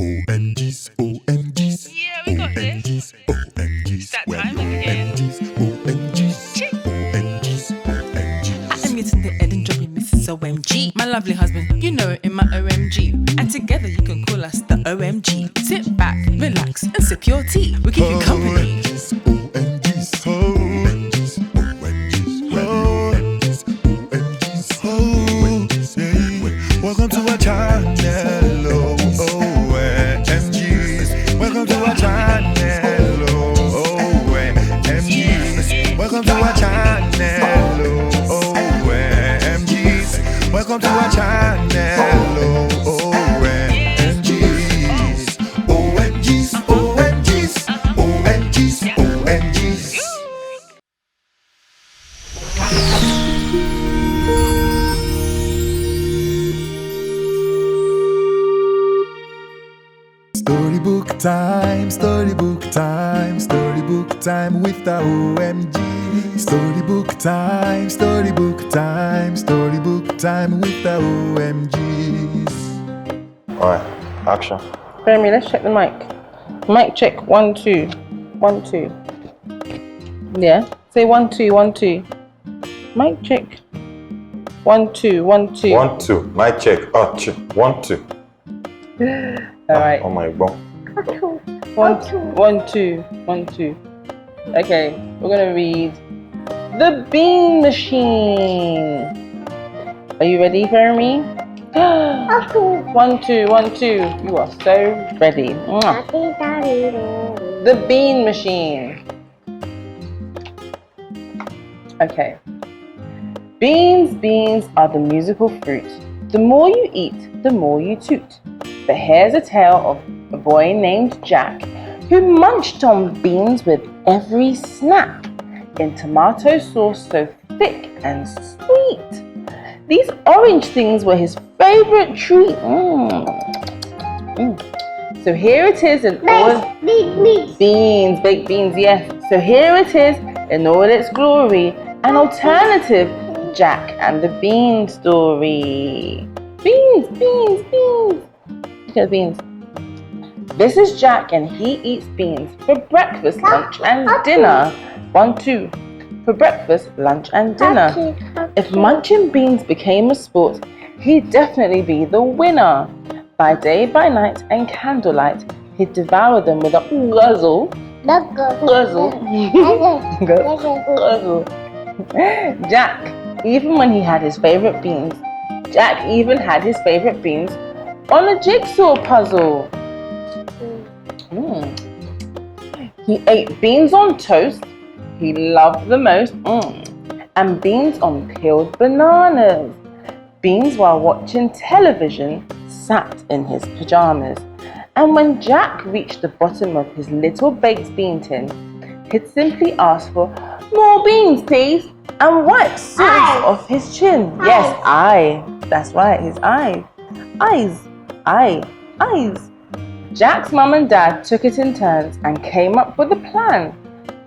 OMGs, OMGs. Yeah, we got this. OMGs, That time again. OMGs, OMGs, OMGs. I'm Yetunde and Joby Mrs. OMG. My lovely husband, you know, in my OMG. And together you can call us the OMG. Sit back, relax, and sip your tea. We keep you company. OMGs, OMGs, OMGs, OMGs, OMGs, OMGs. Welcome to our channel, OMGs. Welcome to our channel, OMGs. Welcome to our channel, OMGs. Welcome to our channel, OMGs. OMGs, OMGs, OMGs, OMGs. Storybook time, storybook time, storybook time with the OMG. Storybook time, storybook time, storybook time with the OMGs. Alright, action. Feranmi, let's check the mic. Mic check, 1 2 1 2. Yeah, say 1 2 1 2. Mic check, 1 2 1 2. 1, 2. Mic check. 1, 2. All right. Oh my god. 1 2 1 2. Okay, we're gonna read The Bean Machine. Are you ready, Feranmi? 1 2 1 2. You are so ready. Mwah. The Bean Machine. Okay. Beans are the musical fruit. The more you eat, the more you toot. But here's a tale of a boy named Jack who munched on beans with every snap in tomato sauce so thick and sweet. These orange things were his favorite treat. So here it is in all beans, baked beans, yes. So here it is in all its glory, an alternative Jack and the Bean story. Beans. Look at the beans. This is Jack and he eats beans for breakfast, lunch and dinner. 1 2. For breakfast, lunch and dinner. If munching beans became a sport, he'd definitely be the winner. By day, by night and candlelight, he'd devour them with a guzzle. Guzzle. Jack, even when he had his favorite beans, Jack even had his favorite beans on a jigsaw puzzle. He ate beans on toast, he loved the most, and beans on peeled bananas. Beans while watching television, sat in his pajamas. And when Jack reached the bottom of his little baked bean tin, he'd simply ask for more beans, please, and wipe sauce off his chin. Yes, that's right, his eyes. Eyes. Jack's mum and dad took it in turns and came up with a plan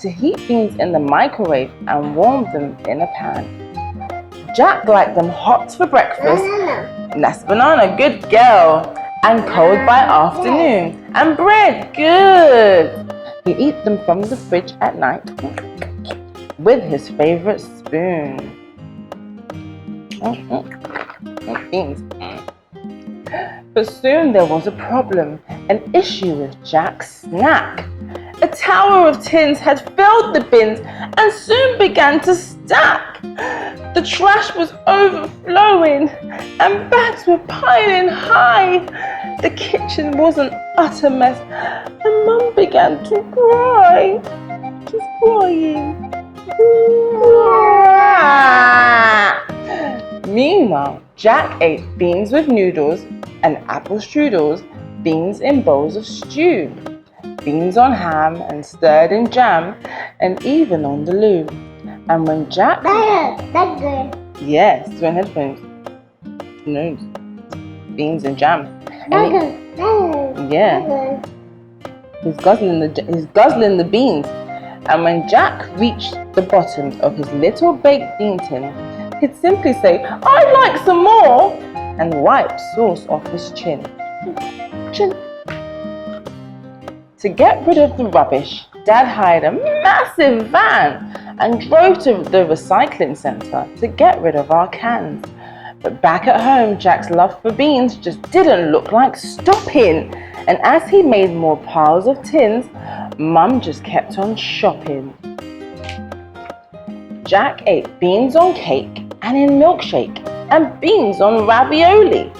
to heat beans in the microwave and warm them in a pan. Jack liked them hot for breakfast. That's banana, good girl. And cold by afternoon. And bread, good. He'd eat them from the fridge at night with his favorite spoon. Beans. But soon there was a problem, an issue with Jack's snack. A tower of tins had filled the bins and soon began to stack. The trash was overflowing and bags were piling high. The kitchen was an utter mess and Mum began to cry. She's crying. Meanwhile, Jack ate beans with noodles and apple strudels, beans in bowls of stew, beans on ham and stirred in jam, and even on the loo. And when Jack... Yes, when headphones. No, beans and jam. Yeah. He's guzzling the beans. And when Jack reached the bottom of his little baked bean tin, he'd simply say, "I'd like some more," and wipe sauce off his chin. To get rid of the rubbish, Dad hired a massive van and drove to the recycling centre to get rid of our cans. But back at home, Jack's love for beans just didn't look like stopping. And as he made more piles of tins, Mum just kept on shopping. Jack ate beans on cake and in milkshake, and beans on ravioli,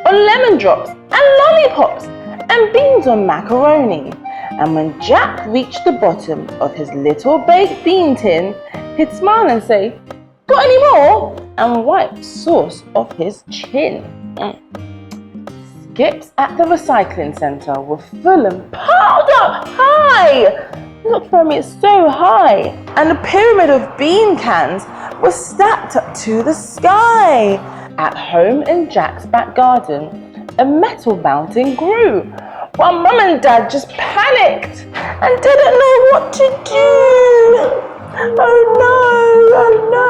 on lemon drops and lollipops, and beans on macaroni. And when Jack reached the bottom of his little baked bean tin, he'd smile and say, "Got any more?" and wipe sauce off his chin. Skips at the recycling centre were full and piled up high. Look for me, it's so high. And a pyramid of bean cans was stacked up to the sky. At home in Jack's back garden, a metal mountain grew, while Mum and Dad just panicked and didn't know what to do. Oh no.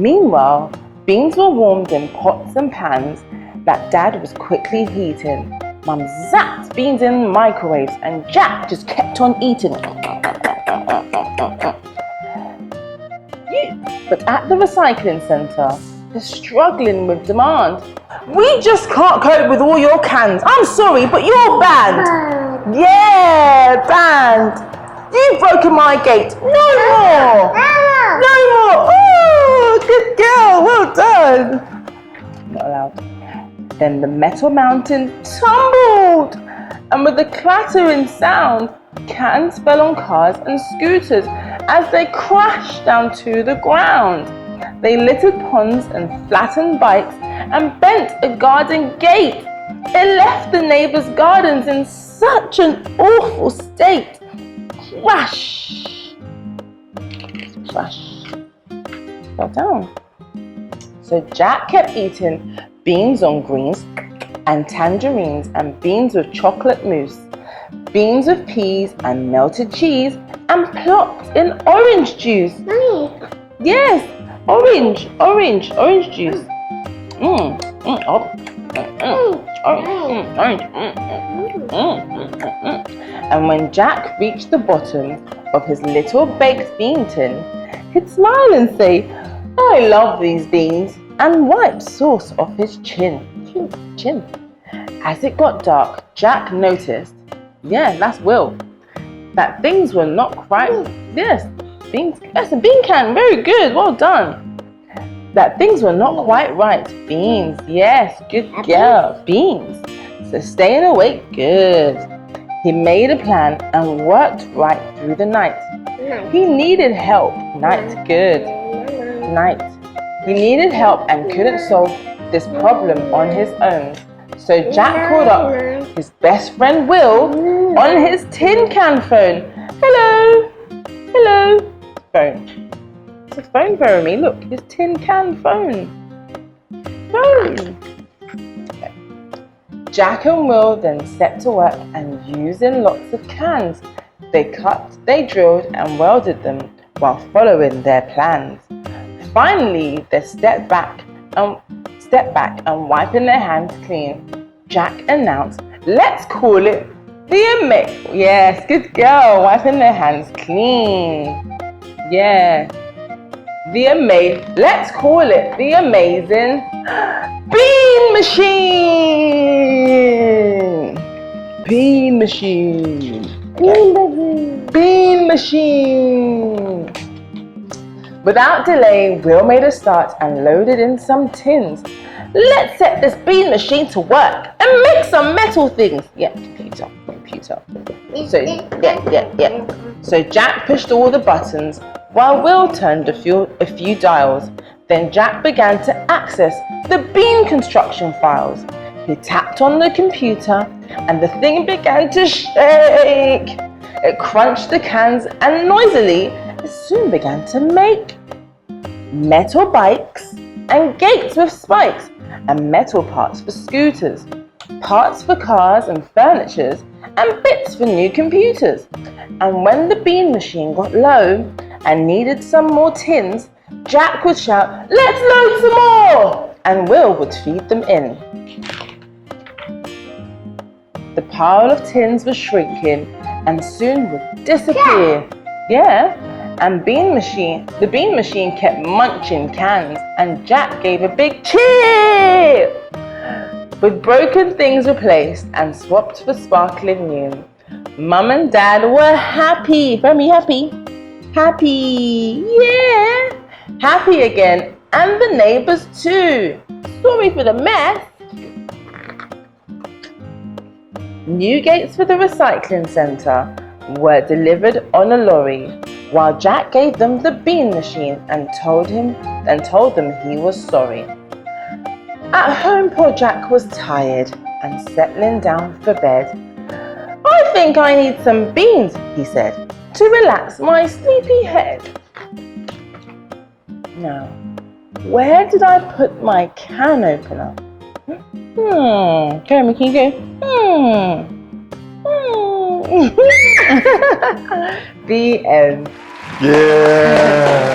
Meanwhile, beans were warmed in pots and pans that Dad was quickly heating. Mum zapped beans in microwaves and Jack just kept on eating. But at the recycling centre, they're struggling with demand. "We just can't cope with all your cans. I'm sorry, but you're banned." "Yeah, banned. You've broken my gate. No more. No more. Oh, good girl. Well done." Not allowed. Then the metal mountain tumbled, and with a clattering sound, cans fell on cars and scooters as they crashed down to the ground. They littered ponds and flattened bikes and bent a garden gate. It left the neighbours' gardens in such an awful state. Crash! Crash! Fell down. So Jack kept eating beans on greens and tangerines and beans with chocolate mousse, beans with peas and melted cheese and plopped in orange juice. Mommy. Yes, orange juice. And when Jack reached the bottom of his little baked bean tin, he'd smile and say, "I love these beans," and wipe sauce off his chin. As it got dark, Jack noticed, that's Will, that things were not quite, beans, that's a bean can, very good, well done. That things were not quite right. Beans, yes, good girl, beans. So staying awake, good. He made a plan and worked right through the night. He needed help, night, good, night. He needed help and couldn't solve this problem on his own. So Jack called up his best friend Will on his tin can phone. "Hello, hello." Phone. It's a phone, Feranmi. Look, his tin can phone. Phone. Okay. Jack and Will then set to work and using lots of cans, they cut, they drilled and welded them while following their plans. Finally, they stepped back and wiping their hands clean, Jack announced, "Let's call it TheOhEmGees." Yes, good girl, wiping their hands clean. Yeah. TheOhEmGees. Let's call it the amazing bean machine. Bean machine. Bean machine. Without delay, Will made a start and loaded in some tins. "Let's set this bean machine to work and make some metal things." Yeah, computer. So Jack pushed all the buttons while Will turned a few dials. Then Jack began to access the bean construction files. He tapped on the computer and the thing began to shake. It crunched the cans and noisily it soon began to make metal bikes and gates with spikes and metal parts for scooters, parts for cars and furniture, and bits for new computers. And when the bean machine got low and needed some more tins, Jack would shout, "Let's load some more!" and Will would feed them in. The pile of tins was shrinking and soon would disappear. Yeah, and the bean machine kept munching cans, and Jack gave a big cheer. With broken things replaced and swapped for sparkling new, Mum and Dad were happy. Very happy. Happy, yeah. Happy again, and the neighbours too. Sorry for the mess. New gates for the recycling centre were delivered on a lorry, while Jack gave them the bean machine and told them he was sorry. At home, poor Jack was tired and settling down for bed. I think I need some beans, he said, to relax my sleepy head. Now, where did I put my can opener? Feranmi, can you go? The end. Yeah.